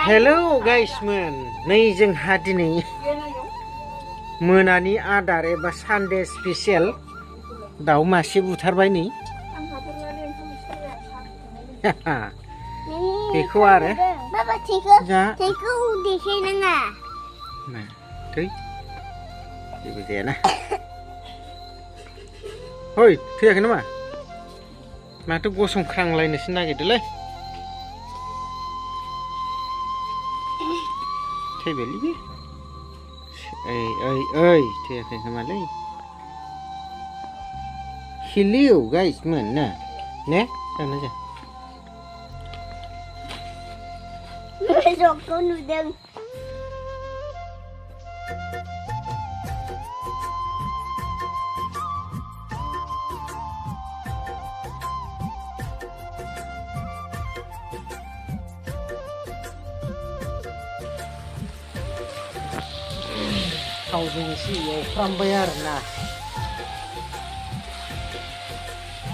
hello गाइसमोन, नै जोंहा दिनै मोनानि आदार एबा सानडे स्पेशल दाउ मासे बुथारबाय नै बेखौ आरो बाबा थैखौ देखायनाङा थै जेबो जायाना हय थैयाखै नामा माथो गसंख्रांलायनोसो नागिरदोलै थैबायलै बे ओइ थैयाखै खोमालै हिलिउ गाइसमोन ना ने जाना जा मोसौखौ नुदों थावजों एसे एवफ्रामबाय आरोना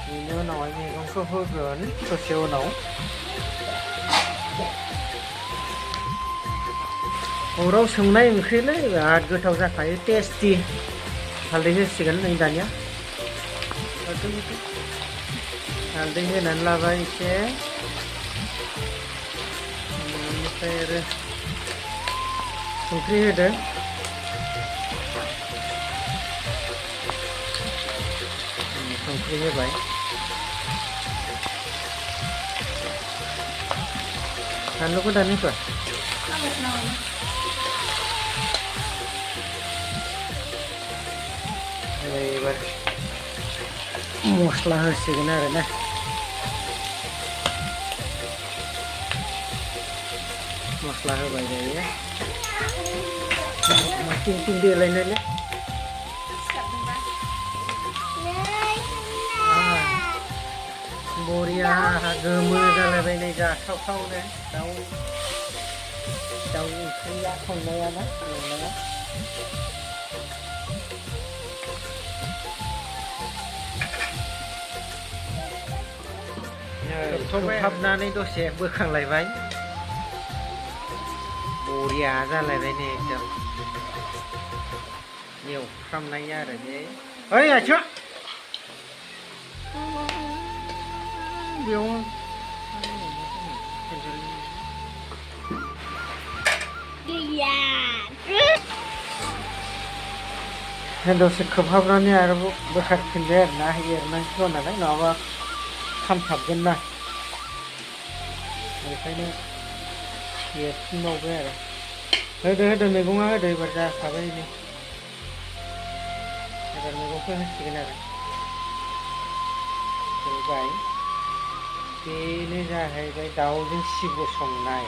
बेनि उनावहाय मैगंखौ होगोन दसे उनाव अराव संनाय ओंख्रिलै बिराद गोथाव जाखायो टेस्टि हालदै होसिगोन नै दानिया हालदै होनानै लाबाय एसे बेनिफ्राय आरो संख्रि होदो संख्रि होबाय बानलुखौ दानिखौ एबार मस्ला होसिगोन आरो ना मस्ला होबाय जायो माथिं देलायनायलै बरिया गोमो जालायबाय नै जाथावथावनो दाउ ओंख्रिया संनाया ना एवनाया खोबहाबनानै दसे बोखांलायबाय बरिया जालायबाय नै एकदम एवफ्रामनाय आरो बे ओइ आइथिं बेयाव दसे खोबहाबनानै आरो बोखारफिनबाय आरो ना एरनांसिगौ नालाय नङाबा खामथाबगोन ना बेखायनो एरफिनबावबाय आरो होदो मैगङा होदो एबार जाखाबाय नै एबार मैगंखौ होसिगोन आरो होबाय बेनो जाहैबाय दाउजों सिब्रु संनाय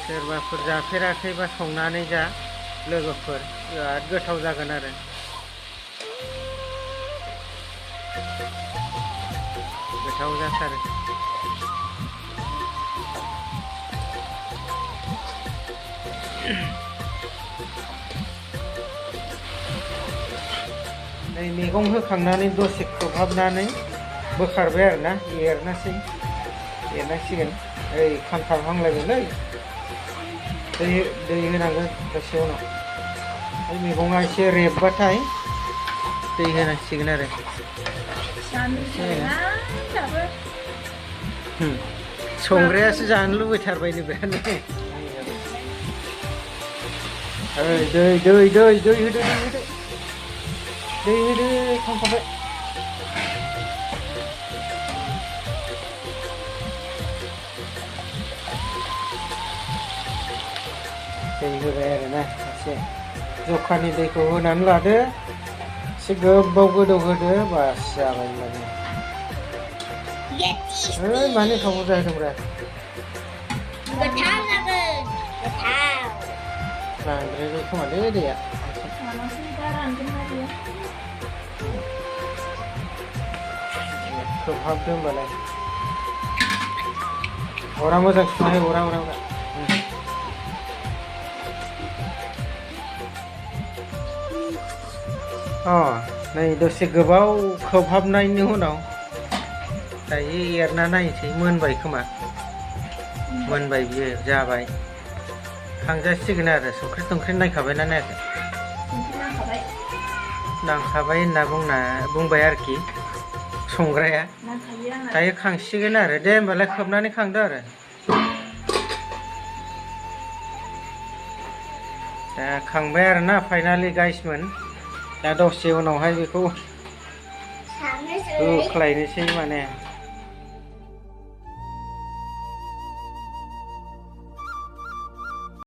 सोरबाफोर जाफेराखैबा संनानै जा लोगोफोर बिराद गोथाव जागोन आरो गोथाव जाथारो नै मैगं होखांनानै दसे खोबहाबनानै बोखारबाय आरो ना एरनांसिगोन ओइ खामथाबहांलायबायलै दै होनांगोन दसे उनाव मैगङा एसे रेबबाथाय दै होनांसिगोन आरो संग्रायासो जानो लुबैथारबाय नो बेनो दै होदो खामथाबबाय दै होबाय आरोना एसे जखानि दैखौ होनानै लादो एसे गोबाव गोदौ होदो बास जाबाय माने मानो एफा बुरजा होदोंब्रा गोथाव जागोन गोथाव बांद्राय खोमालै दैया खोबहाबदो होमबालाय अरा मोजां सुनानै अरा अ नै दसे गोबाव खोबहाबनायनि उनाव दायो एरना नायनोसै मोनबाय खोमा मोनबाय बियो जाबाय खांजासिगोन आरो संख्रि टंख्रि नायखाबायना नायाखै नांखाबाय होनना बुंबाय आरोखि संग्राया दायो खांसिगोन आरो दे होमबालाय खोबनानै खांदो आरो दा खांबाय आरोना फाइनालि गाइसमोन दा दसे उनावहाय बेखौ होख्लायनोसै माने